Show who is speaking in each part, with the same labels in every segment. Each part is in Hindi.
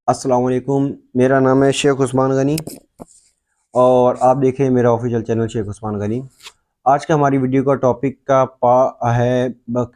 Speaker 1: अस्सलाम वालेकुम। मेरा नाम है शेख उस्मान गनी और आप देखें मेरा ऑफिशियल चैनल शेख उस्मान गनी। आज का हमारी वीडियो का टॉपिक का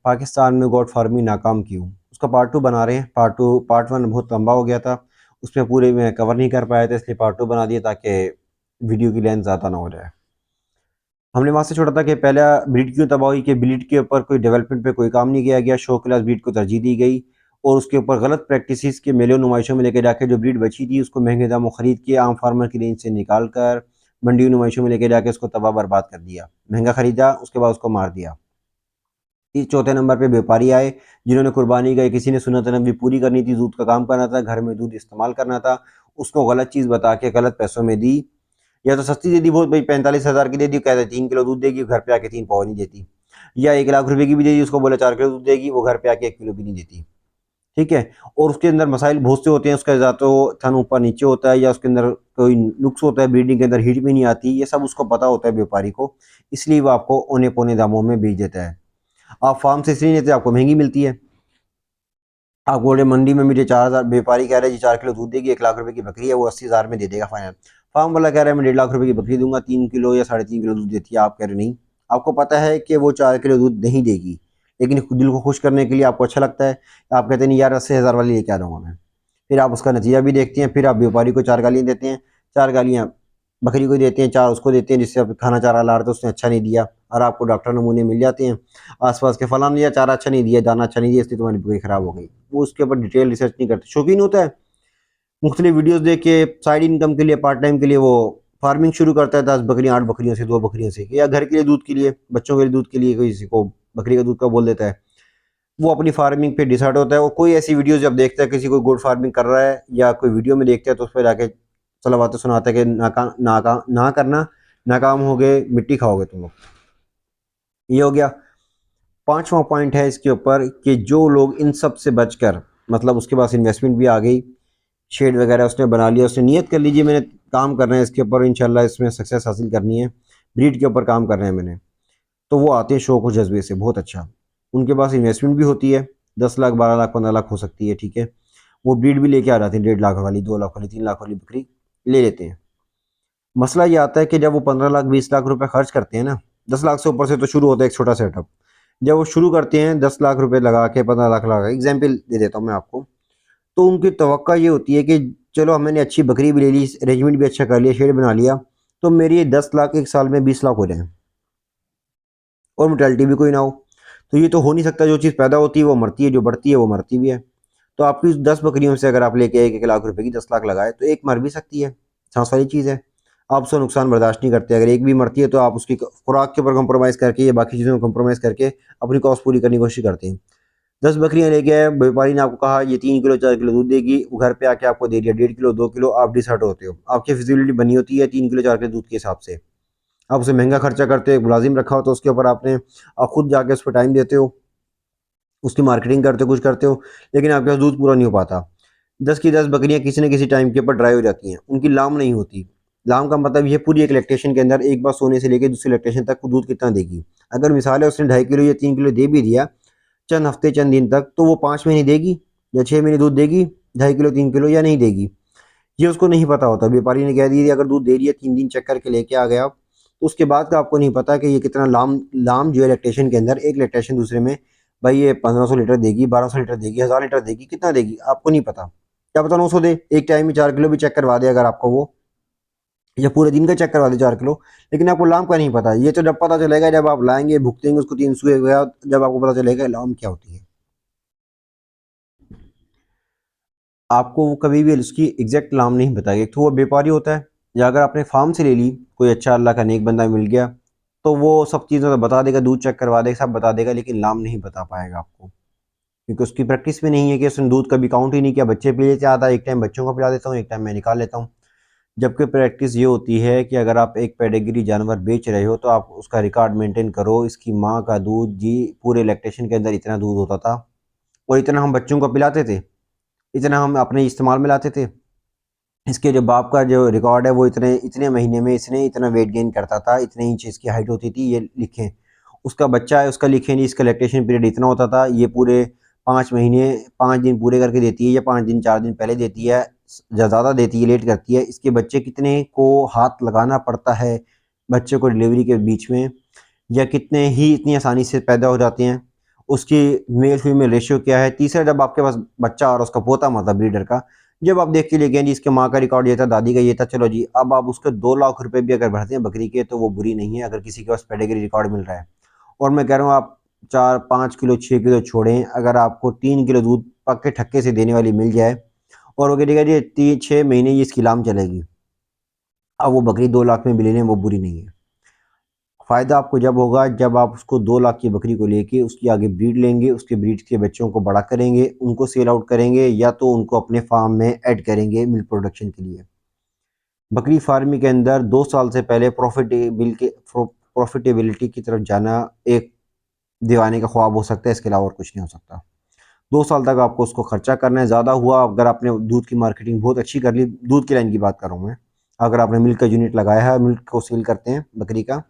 Speaker 1: पाकिस्तान में गोट फार्मिंग नाकाम क्यों। उसका पार्ट टू बना रहे हैं। पार्ट वन बहुत लंबा हो गया था, उसमें पूरे में कवर नहीं कर पाया था, इसलिए पार्ट टू बना दिया ताकि वीडियो की लेंथ ज़्यादा ना हो जाए। हमने वहाँ से छोड़ा था कि पहला ब्रीड क्यों तबाह हुई, कि ब्रीड के ऊपर कोई डेवलपमेंट पे कोई काम नहीं किया गया, शो क्लास ब्रीड को तरजीह दी गई और उसके ऊपर गलत प्रैक्टिसेस के मेलों नुमाइशों में लेकर जाकर जो ब्रीड बची थी उसको महंगे दामों खरीद के आम फार्मर की रेंज से निकाल कर मंडी नुमाइशों में लेकर जाके उसको तबाह बर्बाद कर दिया। महंगा खरीदा, उसके बाद उसको मार दिया। इस चौथे नंबर पे व्यापारी आए जिन्होंने कुर्बानी गए, किसी ने सुन्नत नबी पूरी करनी थी, दूध का काम करना था, घर में दूध इस्तेमाल करना था, उसको गलत चीज़ बता के गलत पैसों में दी। या तो सस्ती दे दी बहुत, भाई 45,000 की दे दी, कहते 3 किलो दूध देगी, घर पे आके 3 पाव नहीं देती। या 1 लाख रुपए की भी दे दी, उसको बोला 4 किलो दूध देगी, वो घर पे आके 1 किलो भी नहीं देती। ठीक है। और उसके अंदर मसाइल बहुत से होते हैं, उसका या तो थन ऊपर नीचे होता है या उसके अंदर कोई नुक्स होता है, ब्रीडिंग के अंदर हीट भी नहीं आती, ये सब उसको पता होता है व्यापारी को, इसलिए वो आपको औने पौने दामों में बेच देता है। आप फार्म से इसलिए लेते, आपको महंगी मिलती है। आप बोल रहे मंडी में मुझे 4,000, व्यापारी कह रहे हैं जी 4 किलो दूध देगी, 1 लाख रुपए की बकरी है, वो 80,000 में दे देगा फाइनल। फार्म वाला कह रहा है मैं 1.5 लाख रुपए की बकरी दूंगा, 3 किलो या 3.5 किलो दूध देती है, आप कह रहे नहीं। आपको पता है कि वो 4 किलो दूध नहीं देगी, लेकिन दिल को खुश करने के लिए आपको अच्छा लगता है, आप कहते नहीं यार 80,000 वाली लेके आ रहा हूँ मैं। फिर आप उसका नतीजा भी देखते हैं, फिर आप व्यापारी को 4 गालियाँ देते हैं, 4 गालियाँ बकरी को देते हैं, 4 उसको देते हैं जिससे आप खाना चारा ला रहे थे उसने अच्छा नहीं दिया, और आपको डॉक्टर नमूने मिल जाते हैं आसपास के, फलाना दिया चारा अच्छा नहीं दिया, दाना अच्छा नहीं दिया, इसलिए तुम्हारी बकरी खराब हो गई। वो उसके ऊपर डिटेल रिसर्च नहीं करते, शौकीन होता है, मुख्तलिफ वीडियोस देख के साइड इनकम के लिए, पार्ट टाइम के लिए वो फार्मिंग शुरू करता है, 10 बकरियाँ 8 बकरियों से, 2 बकरियों से, या घर के लिए दूध के लिए, बच्चों के लिए दूध के लिए, किसी को बकरी का दूध का बोल देता है। वो अपनी फार्मिंग पे डिसाइड होता है। और कोई ऐसी वीडियो जब देखता है किसी को गुड फार्मिंग कर रहा है या कोई वीडियो में देखता है तो उस पर जाके सलावातें सुनाता है कि ना करना, नाकाम हो गए, मिट्टी खाओगे तुम लोग। ये हो गया। पांचवा पॉइंट है इसके ऊपर कि जो लोग इन सब से बचकर, मतलब उसके पास इन्वेस्टमेंट भी आ गई, शेड वगैरह उसने बना लिया, उसने नियत कर लीजिए मैंने काम करना है इसके ऊपर, इंशाल्लाह इसमें सक्सेस हासिल करनी है, ब्रीड के ऊपर काम करना है मैंने, तो वो आते हैं शौक और जज्बे से, बहुत अच्छा। उनके पास इन्वेस्टमेंट भी होती है, 10 लाख 12 लाख 15 लाख हो सकती है, ठीक है। वो ब्रीड भी लेके आ जाते हैं, 1.5 लाख वाली, 2 लाख वाली, 3 लाख वाली बकरी ले लेते हैं। मसला ये आता है कि जब वो 15 लाख 20 लाख रुपए खर्च करते हैं ना, 10 लाख से ऊपर से तो शुरू होता है एक छोटा सेटअप, जब वो शुरू करते हैं 10 लाख रुपए लगा के, 15 लाख लगा के, एग्जाम्पल दे देता हूँ मैं आपको, तो उनकी तवक्का ये होती है कि चलो हमने अच्छी बकरी भी ले ली, अरेंजमेंट भी अच्छा कर लिया, शेड बना लिया, तो मेरी ये 10 लाख एक साल में 20 लाख हो जाए और मोर्टेलिटी भी कोई ना हो। तो ये तो हो नहीं सकता, जो चीज़ पैदा होती है वो मरती है, जो बढ़ती है वो मरती भी है। तो आपकी 10 बकरियों से अगर आप लेके 1 1 लाख रुपए की 10 लाख लगाए तो एक मर भी सकती है, सांस वाली चीज़ है। आप उसका नुकसान बर्दाश्त नहीं करते, अगर एक भी मरती है तो आप उसकी खुराक के ऊपर कंप्रोमाइज़ करके या बाकी चीज़ों में कंप्रोमाइज़ करके अपनी कॉस्ट पूरी करने की कोशिश करते हैं। 10 बकरियां लेके आए, व्यापारी ने आपको कहा ये 3 किलो 4 किलो दूध देगी, वो घर पे आके आपको दे दिया 1.5 किलो 2 किलो, आप डिसहर्ट होते हो, आपकी फिजिबिलिटी बनी होती है 3 किलो 4 किलो दूध के हिसाब से, आप उसे महंगा खर्चा करते हो, एक मुलाजिम रखा हो तो उसके ऊपर आपने, आप खुद जाके उस पर टाइम देते हो, उसकी मार्केटिंग करते हो, कुछ करते हो, लेकिन आपके पास दूध पूरा नहीं हो पाता। 10 की 10 बकरियां किसी न किसी टाइम के ऊपर ड्राई हो जाती हैं, उनकी लाम नहीं होती। लाम का मतलब ये पूरी एक लैक्टेशन के अंदर एक बार सोने से लेकर दूसरी लैक्टेशन तक वो दूध कितना देगी। अगर मिसाल है उसने 2.5 किलो या 3 किलो दे भी दिया चंद हफ्ते चंद दिन तक, तो वो 5 महीने देगी या 6 महीने दूध देगी, 2.5 किलो 3 किलो, या नहीं देगी, ये उसको नहीं पता होता। व्यापारी ने कह दिया अगर दूध दे रही है, 3 दिन चेक करके लेके आ गया आप, तो उसके बाद का आपको नहीं पता कि ये कितना लाम लाम जो है लैक्टेशन के अंदर, एक लैक्टेशन दूसरे में, भाई ये 1500 लीटर देगी, 1200 लीटर देगी, 1000 लीटर देगी, कितना देगी आपको नहीं पता। क्या पता 900 दे, एक टाइम में 4 किलो भी चेक करवा दे अगर आपको वो, या पूरे दिन का चेक करवा दे 4 किलो, लेकिन आपको लाम का नहीं पता। ये तो जब पता चलेगा जब आप लाएंगे, भुगतेंगे उसको 300 गया, जब आपको पता चलेगा लाम क्या होती है। आपको वो कभी भी उसकी एग्जैक्ट नाम नहीं बताएगा, एक तो वो व्यापारी होता है, या अगर आपने फार्म से ले ली, कोई अच्छा अल्लाह का नेक बंदा मिल गया तो वो सब चीज़ें तो बता देगा, दूध चेक करवा देगा, सब बता देगा, लेकिन नाम नहीं बता पाएगा आपको, क्योंकि उसकी प्रैक्टिस में नहीं है, कि उसने दूध कभी काउंट ही नहीं किया, बच्चे पी लेते आता, एक टाइम बच्चों को पिला देता हूँ, एक टाइम मैं निकाल लेता हूँ। जबकि प्रैक्टिस ये होती है कि अगर आप एक पेडिग्री जानवर बेच रहे हो तो आप उसका रिकॉर्ड मेंटेन करो, इसकी माँ का दूध जी पूरे लैक्टेशन के अंदर इतना दूध होता था और इतना हम बच्चों को पिलाते थे, इतना हम अपने इस्तेमाल में लाते थे। इसके जो बाप का जो रिकॉर्ड है वो इतने इतने महीने में इसने इतना वेट गेन करता था, इतने इंच इसकी हाइट होती थी, ये लिखें। उसका बच्चा है उसका लिखें नहीं, इसका लैक्टेशन पीरियड इतना होता था, ये पूरे 5 महीने 5 दिन पूरे करके देती है या 5 दिन 4 दिन पहले देती है, ज़्यादा देती है, लेट करती है, इसके बच्चे कितने को हाथ लगाना पड़ता है बच्चे को डिलीवरी के बीच में, या कितने ही इतनी आसानी से पैदा हो जाते हैं, उसकी मेल फीमेल रेशियो क्या है। तीसरा, जब आपके पास बच्चा और उसका पोता मतलब ब्रीडर का, जब आप देख के ले गए जी इसके माँ का रिकॉर्ड ये था, दादी का ये था, चलो जी अब आप उसके 2 लाख रुपए भी अगर भरते हैं बकरी के तो वो बुरी नहीं है अगर किसी के पास पेडिग्री रिकॉर्ड मिल रहा है। और मैं कह रहा हूँ आप 4 5 किलो 6 किलो छोड़ें, अगर आपको 3 किलो दूध पक्के ठक्के से देने वाली मिल जाए और वो कहेगा जी 6 महीने ये इसकी लाम चलेगी, अब वो बकरी 2 लाख में भी ले लें, वो बुरी नहीं है। फ़ायदा आपको जब होगा जब आप उसको 2 लाख की बकरी को लेके उसकी आगे ब्रीड लेंगे, उसके ब्रीड के बच्चों को बड़ा करेंगे, उनको सेल आउट करेंगे या तो उनको अपने फार्म में ऐड करेंगे मिल्क प्रोडक्शन के लिए। बकरी फार्मिंग के अंदर 2 साल से पहले प्रॉफिटेबिलिटी की तरफ जाना एक दीवाने का ख्वाब हो सकता है, इसके अलावा और कुछ नहीं हो सकता। 2 साल तक आपको उसको खर्चा करना है। ज़्यादा हुआ अगर आपने दूध की मार्केटिंग बहुत अच्छी कर ली, दूध की लाइन की बात कर रहा हूँ मैं, अगर आपने मिल्क का यूनिट लगाया है, मिल्क को सेल करते हैं बकरी का,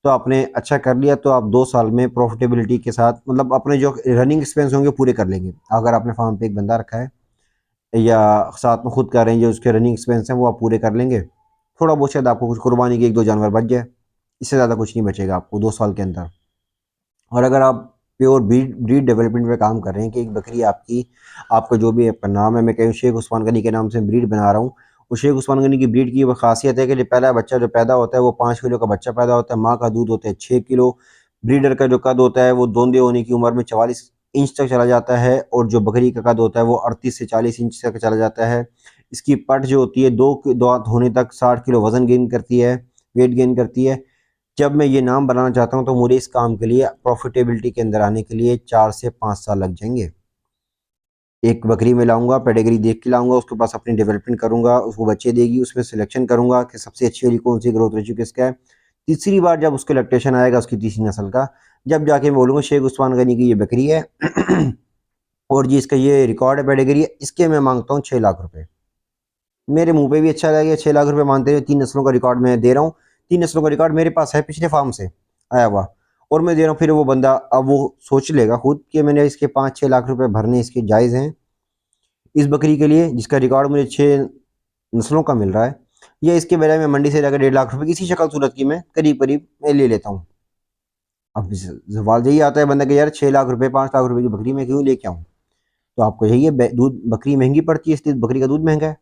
Speaker 1: तो आपने अच्छा कर लिया तो आप 2 साल में प्रॉफिटेबिलिटी के साथ मतलब अपने जो रनिंग एक्सपेंस होंगे पूरे कर लेंगे। अगर आपने फार्म पे एक बंदा रखा है या साथ में खुद कर रहे हैं, जो उसके रनिंग एक्सपेंस हैं वो आप पूरे कर लेंगे। थोड़ा बहुत शायद आपको कुछ कुर्बानी के 1 2 जानवर बच जाए, इससे ज़्यादा कुछ नहीं बचेगा आपको 2 साल के अंदर। और अगर आप प्योर ब्रीड डेवलपमेंट में काम कर रहे हैं कि एक बकरी आपकी, आपका जो भी आपका नाम है, मैं कहूँ शेख उस्मान गनी के नाम से ब्रीड बना रहा हूँ, वो शेख उस्मान गनी की ब्रीड की वो खासियत है कि जो पहला बच्चा जो पैदा होता है वो 5 किलो का बच्चा पैदा होता है, माँ का दूध होता है 6 किलो, ब्रीडर का जो कद होता है वो दोंदे होने की उम्र में 44 इंच तक चला जाता है, और जो बकरी का कद होता है वो 38 से 40 इंच तक चला जाता है। इसकी पट जो होती है 2 दांत होने तक 60 किलो वज़न गेन करती है, वेट गेन करती है। जब मैं ये नाम बनाना चाहता हूँ तो मुझे इस काम के लिए प्रॉफिटेबिलिटी के अंदर आने के लिए 4 से 5 साल लग जाएंगे। एक बकरी में लाऊंगा, पेडिग्री देख के लाऊंगा, उसके पास अपनी डेवलपमेंट करूंगा, उसको बच्चे देगी, उसमें सिलेक्शन करूंगा कि सबसे अच्छी वाली कौन सी ग्रोथ रेशियो किसका है। तीसरी बार जब उसके लैक्टेशन आएगा उसकी तीसरी नस्ल का, जब जाके मैं बोलूँगा शेख उस्मान गनी की ये बकरी है और जी इसका ये रिकॉर्ड है पेडिग्री है, इसके मैं मांगता हूँ 6 लाख रुपए। मेरे मुंह पे भी अच्छा लगेगा, 6 लाख रुपए मानते हुए 3 नस्लों का रिकॉर्ड मैं दे रहा हूँ। 3 नस्लों का रिकॉर्ड मेरे पास है पिछले फार्म से आया हुआ, और मैं दे रहा हूँ। फिर वो बंदा अब वो सोच लेगा खुद कि मैंने इसके 5 6 लाख रुपए भरने इसके जायज़ हैं इस बकरी के लिए जिसका रिकॉर्ड मुझे 6 नस्लों का मिल रहा है, या इसके बजाय मैं मंडी से जाकर 1.5 लाख रुपए किसी शक्ल सूरत की मैं करीब करीब मैं ले लेता हूँ। अब सवाल यही आता है बंदा कि यार 6 लाख रुपए 5 लाख रुपए की बकरी मैं क्यों लेके आऊँ। तो आपको यही है, दूध बकरी महंगी पड़ती है इसलिए बकरी का दूध महंगा है।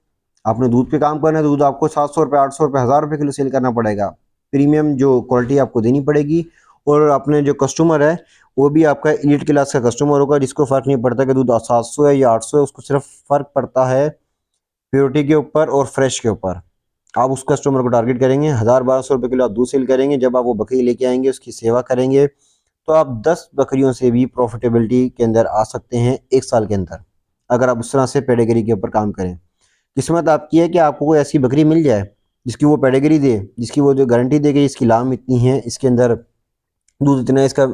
Speaker 1: आपने दूध पे काम करना है तो दूध आपको 700 रुपये 800 रुपये 1000 रुपये किलो सेल करना पड़ेगा, प्रीमियम जो क्वालिटी आपको देनी पड़ेगी। और अपने जो कस्टमर है वो भी आपका एलीट क्लास का कस्टमर होगा जिसको फ़र्क नहीं पड़ता कि दूध 700 है या 800 है, उसको सिर्फ फ़र्क पड़ता है प्योरिटी के ऊपर और फ्रेश के ऊपर। आप उस कस्टमर को टारगेट करेंगे, 1000 1200 रुपये किलो आप दूध सेल करेंगे, जब आप वो बकरी लेके आएंगे उसकी सेवा करेंगे तो आप 10 बकरियों से भी प्रॉफिटेबिलिटी के अंदर आ सकते हैं 1 साल के अंदर, अगर आप उस तरह से पेडिग्री के ऊपर काम करें। किस्मत आपकी है कि आपको कोई ऐसी बकरी मिल जाए जिसकी वो पेडिग्री दे, जिसकी वो जो गारंटी दे कि इसकी लाम इतनी है, इसके अंदर दूध इतना है, इसका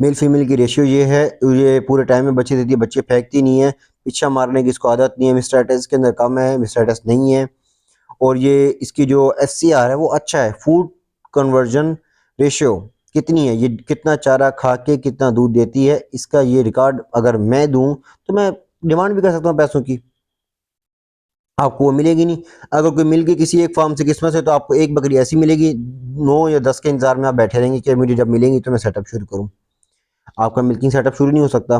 Speaker 1: मेल फीमेल की रेशियो ये है, ये पूरे टाइम में बच्चे देती है, बच्चे फेंकती नहीं है, पीछा मारने की इसको आदत नहीं है, मिस्टाइटिस के अंदर कम है, मिस्टाइटिस नहीं है, और ये इसकी जो एससीआर है वो अच्छा है, फूड कन्वर्जन रेशियो कितनी है, ये कितना चारा खा के कितना दूध देती है, इसका ये रिकॉर्ड अगर मैं दूं तो मैं डिमांड भी कर सकता हूँ पैसों की, आपको वो मिलेगी नहीं। अगर कोई मिल गई किसी एक फार्म से किस्मत से तो आपको एक बकरी ऐसी मिलेगी, 9 या 10 के इंतजार में आप बैठे रहेंगे कि मुझे जब मिलेंगी तो मैं सेटअप शुरू करूँ। आपका मिल्किंग सेटअप शुरू नहीं हो सकता।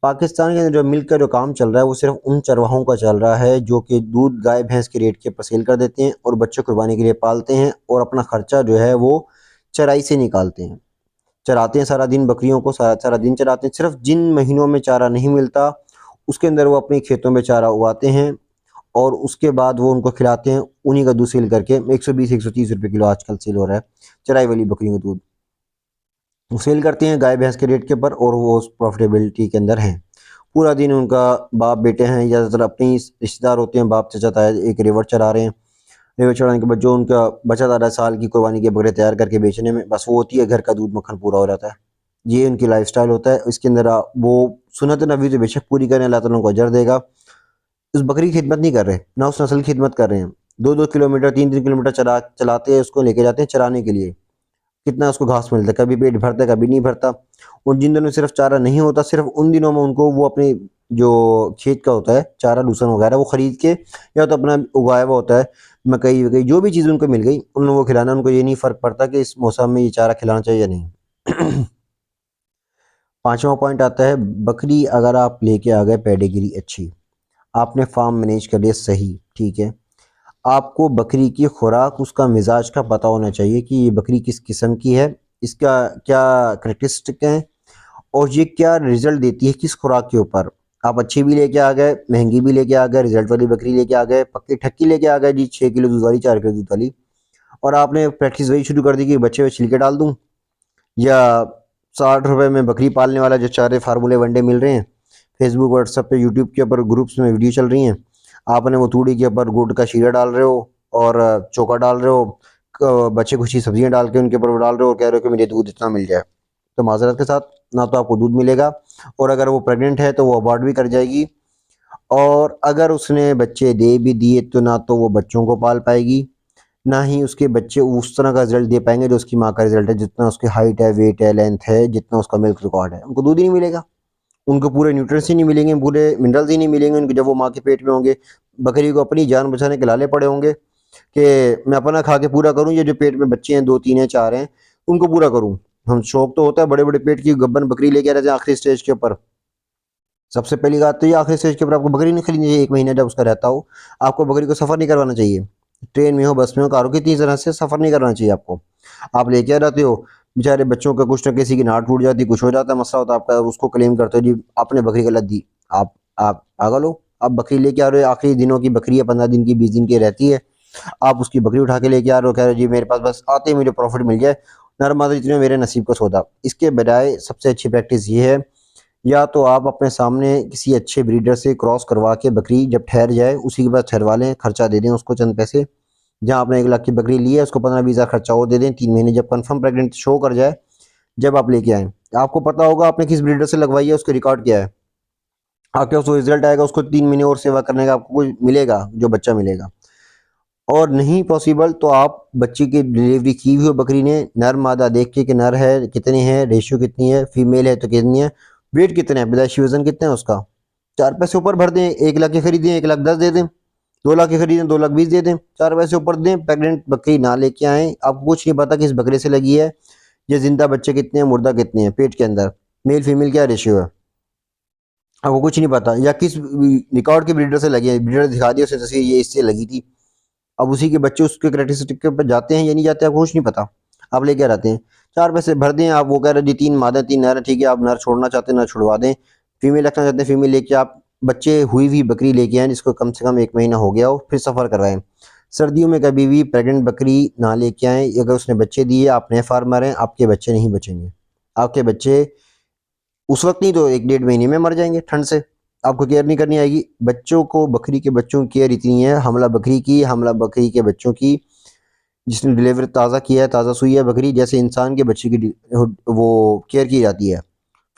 Speaker 1: पाकिस्तान के अंदर जो मिल्क का जो काम चल रहा है वो सिर्फ उन चरवाहों का चल रहा है जो कि दूध गाय भैंस के रेट के ऊपर सेल कर देते हैं और बच्चे कुर्बानी के लिए पालते हैं और अपना खर्चा जो है वो चराई से निकालते हैं, चराते हैं सारा दिन बकरियों को, सारा सारा दिन चराते हैं। सिर्फ जिन महीनों में चारा नहीं मिलता उसके अंदर वो अपने खेतों में चारा उगाते हैं और उसके बाद वो उनको खिलाते हैं, उन्हीं का दूध सेल करके 120 130 रुपये किलो आजकल सेल हो रहा है चराई वाली बकरियों का दूध, वो सेल करते हैं गाय भैंस के रेट के ऊपर और वो प्रॉफिटेबिलिटी के अंदर हैं। पूरा दिन उनका बाप बेटे हैं, ज़्यादातर अपने ही रिश्तेदार होते हैं, बाप चचा ताया एक रिवर चरा रहे हैं, रिवर चढ़ाने के बाद जो उनका बचा आ रहा है साल की कुर्बानी के बकरे तैयार करके बेचने में, बस वो होती है घर का दूध मक्खन पूरा हो जाता है। ये उनकी लाइफस्टाइल होता है। इसके अंदर वो सुन्नत नबी तो बेशक पूरी करें, अल्लाह ताला उनको अजर देगा। उस बकरी की खिदमत नहीं कर रहे, ना उस नस्ल की खिदमत कर रहे हैं। 2 2 किलोमीटर 3 3 किलोमीटर चलाते हैं, उसको लेके जाते हैं चराने के लिए। कितना उसको घास मिलता है, कभी पेट भरता है कभी नहीं भरता। और जिन दिनों में सिर्फ चारा नहीं होता, सिर्फ उन दिनों में उनको वो अपने जो खेत का होता है चारा लूसन वगैरह वो खरीद के या तो अपना उगाया हुआ होता है, मकई वकई जो भी चीज़ उनको मिल गई उन लोगों को खिलाना। उनको ये नहीं फ़र्क पड़ता कि इस मौसम में ये चारा खिलाना चाहिए या नहीं। पांचवा पॉइंट आता है, बकरी अगर आप लेके आ गए पेडिग्री अच्छी, आपने फार्म मैनेज कर लिया सही, ठीक है, आपको बकरी की खुराक उसका मिजाज का पता होना चाहिए कि ये बकरी किस किस्म की है, इसका क्या करेक्टरिस्टिक है और ये क्या रिजल्ट देती है किस खुराक के ऊपर। आप अच्छी भी लेके आ गए, महंगी भी लेके आ गए, रिजल्ट वाली बकरी लेके आ गए, पक्की ठक्की लेके आ गए जी 6 किलो दूध वाली 4 किलो दूध वाली, और आपने प्रैक्टिस वही शुरू कर दी कि बच्चे में छिलके डाल दूँ, या 60 रुपये में बकरी पालने वाला जो चारे फार्मूले वनडे मिल रहे हैं, फेसबुक व्हाट्सएप पे यूट्यूब के ऊपर ग्रुप्स में वीडियो चल रही हैं, आपने वो तूड़ी के ऊपर गुड़ का शीरा डाल रहे हो और चोखा डाल रहे हो, बच्चे कुछ ही सब्जियां डाल के उनके ऊपर वो डाल रहे हो और कह रहे हो कि मुझे दूध इतना मिल जाए। तो माजरत के साथ ना तो आपको दूध मिलेगा, और अगर वो प्रेग्नेंट है तो वो अबॉर्ट भी कर जाएगी, और अगर उसने बच्चे दे भी दिए तो ना तो वो बच्चों को पाल पाएगी, ना ही उसके बच्चे उस तरह का रिजल्ट दे पाएंगे जो उसकी माँ का रिजल्ट है, जितना उसकी हाइट है, वेट है, लेंथ है, जितना उसका मिल्क रिकॉर्ड है। उनको दूध ही नहीं मिलेगा, उनको पूरे न्यूट्रिएंट्स ही नहीं मिलेंगे, पूरे मिनरल्स ही नहीं मिलेंगे उनके जब वो माँ के पेट में होंगे। बकरी को अपनी जान बचाने के लाले पड़े होंगे कि मैं अपना खा के पूरा करूँ, ये जो पेट में बच्चे हैं 2 3 हैं 4 हैं उनको पूरा करूँ। हम शौक तो होता है बड़े बड़े पेट की गब्बन बकरी लेके आ रहे थे आखिरी स्टेज के ऊपर। सबसे पहली बात तो ये आखिरी स्टेज के ऊपर आपको बकरी नहीं खरीदनी चाहिए, 1 महीना जब उसका रहता हो आपको बकरी को सफ़र नहीं करवाना चाहिए। ट्रेन में हो, बस में हो, कारों की इतनी तरह से सफ़र नहीं करना चाहिए आपको। आप लेके आ जाते हो, बेचारे बच्चों का कुछ ना किसी की नाट टूट जाती, कुछ हो जाता है, मसला होता है आपका, उसको क्लेम करते हो जी आपने बकरी गलत दी। आप पागल हो, आप बकरी लेके आ रहे हो, आखिरी दिनों की बकरी है, 15 दिन की 20 दिन की रहती है, आप उसकी बकरी उठा के लेके आ रहे हो, कह रहे हो जी मेरे पास बस आते ही मुझे प्रॉफिट मिल जाए, नर मादर इतने मेरे नसीब का सौदा। इसके बजाय सबसे अच्छी प्रैक्टिस ये है, या तो आप अपने सामने किसी अच्छे ब्रीडर से क्रॉस करवा के बकरी जब ठहर जाए उसी के बाद ठहरवा लें, खर्चा दे दें उसको चंद पैसे। जहाँ आपने 1 लाख की बकरी ली है उसको 15-20 हज़ार खर्चा और दे दें, 3 महीने जब कंफर्म प्रेगनेंट शो कर जाए जब आप लेके आएँ, आपको पता होगा आपने किस ब्रीडर से लगवाई है, उसके रिकॉर्ड क्या है, आपके पास वो रिजल्ट आएगा, उसको 3 महीने और सेवा करने का आपको कुछ मिलेगा जो बच्चा मिलेगा। और नहीं पॉसिबल तो आप बच्चे की डिलीवरी की हुई हो बकरी ने, नर मादा देख के कि नर है कितने हैं, रेशियो कितनी है, फीमेल है तो कितनी है, वेट कितना है, पैदाइशी वजन कितना है उसका, 4 पैसे ऊपर भर दें, 1 लाख की खरीदें 1,10,000 दे दें, 2 लाख की खरीदें 2,20,000 दे दें, 4 पैसे ऊपर दें, प्रेग्नेंट बकरी ना लेके आएँ। आपको कुछ नहीं पता कि इस बकरे से लगी है, ये जिंदा बच्चे कितने हैं, मुर्दा कितने हैं पेट के अंदर, मेल फीमेल क्या रेशियो है, आपको कुछ नहीं पता, या किस रिकॉर्ड के ब्रीडर से लगी है, ब्रीडर दिखा दिया उसे तस्वीर ये इससे लगी थी, अब उसी के बच्चे उसके करेक्टरिस्टिक के ऊपर जाते हैं या नहीं जाते आपको कुछ नहीं पता, आप लेके आते हैं। 4 पैसे भर दें, आप वो कह रहे हैं जी 3 मादा 3 नर है, ठीक है, आप नर छोड़ना चाहते हैं नर छुड़वा दें, फीमेल रखना चाहते हैं फीमेल लेके आप बच्चे हुई हुई बकरी लेके आएँ जिसको कम से कम 1 महीना हो गया हो, फिर सफ़र करवाएं। सर्दियों में कभी भी प्रेग्नेंट बकरी ना लेके आएँ, अगर उसने बच्चे दिए, आप नए फार्मर हैं, आपके बच्चे नहीं बचेंगे, आपके बच्चे उस वक्त नहीं तो 1 डेढ़ महीने में मर जाएंगे ठंड से, आपको केयर नहीं करनी आएगी। बच्चों को, बकरी के बच्चों की केयर इतनी है, हमला बकरी के बच्चों की, जिसने डिलीवर ताज़ा किया है, ताज़ा सुई है बकरी, जैसे इंसान के बच्चे की वो केयर की जाती है।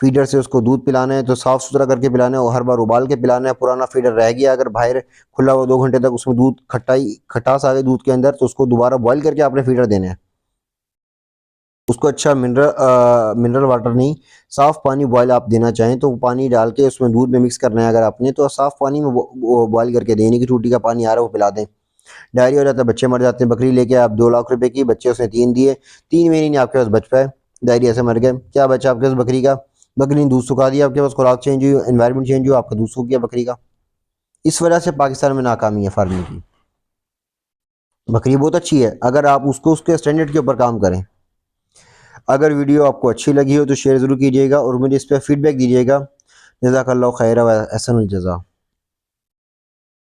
Speaker 1: फीडर से उसको दूध पिलाना है तो साफ़ सुथरा करके पिलाना है और हर बार उबाल के पिलाना है। पुराना फीडर रह गया अगर बाहर खुला हुआ 2 घंटे तक उसमें दूध खटास आ गई दूध के अंदर, तो उसको दोबारा बॉयल करके आपने फीडर देना है। उसको अच्छा मिनरल वाटर नहीं, साफ़ पानी बॉयल आप देना चाहें तो पानी डाल के उसमें दूध में मिक्स करना है अगर आपने, तो साफ़ पानी में वो बॉयल करके दें, नहीं कि टूटी का पानी आ रहा है वो पिला दें। डायरिया हो जाता है, बच्चे मर जाते हैं। बकरी लेके आप 2 लाख रुपए की, बच्चे उसने 3 दिए, 3 महीने नहीं आपके पास बच पाए, डायरिया से मर गए, क्या बचा आपके पास बकरी का? बकरी ने दूध सुखा दिया, आपके पास खुराक चेंज हुई, एनवायरनमेंट चेंज हुआ, आपका दूध सूख गया बकरी का। इस वजह से पाकिस्तान में नाकामी है फार्मिंग की। बकरी बहुत अच्छी है अगर आप उसको उसके स्टैंडर्ड के ऊपर काम करें। अगर वीडियो आपको अच्छी लगी हो तो शेयर ज़रूर कीजिएगा और मुझे इस पर फीडबैक दीजिएगा। जज़ाकल्लाहु खैर व अहसनुल जज़ा।